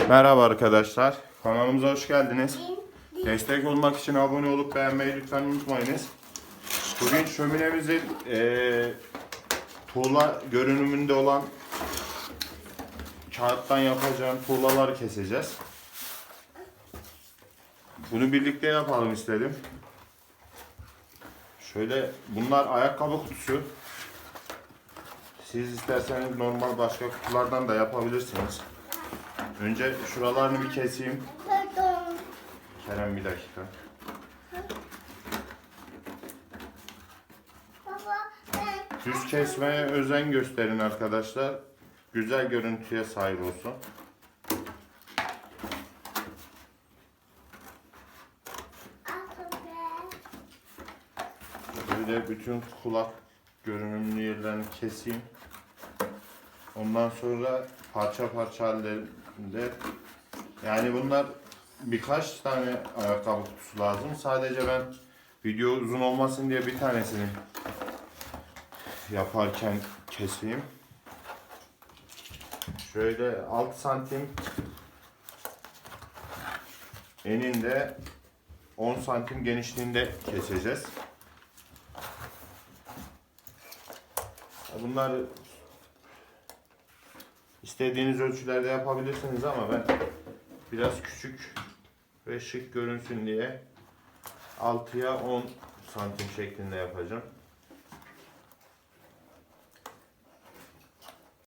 Merhaba arkadaşlar, kanalımıza hoş geldiniz. Destek olmak için abone olup beğenmeyi lütfen unutmayınız. Bugün şöminemizin tuğla görünümünde olan kağıttan yapacağım tuğlaları keseceğiz. Bunu birlikte yapalım istedim. Şöyle, bunlar ayakkabı kutusu. Siz isterseniz normal başka kutulardan da yapabilirsiniz. Önce şuralarını bir keseyim. Kerem, bir dakika. Düz kesmeye özen gösterin arkadaşlar. Güzel görüntüye sahip olsun. Böyle bütün kulak görünümlü yerlerini keseyim. Ondan sonra parça parça hallerinde, yani bunlar birkaç tane ayakkabı kutusu lazım. Sadece ben video uzun olmasın diye bir tanesini yaparken keseyim. Şöyle 6 santim eninde, 10 santim genişliğinde keseceğiz. Bunları istediğiniz ölçülerde yapabilirsiniz ama ben biraz küçük ve şık görünsün diye 6'ya 10 santim şeklinde yapacağım.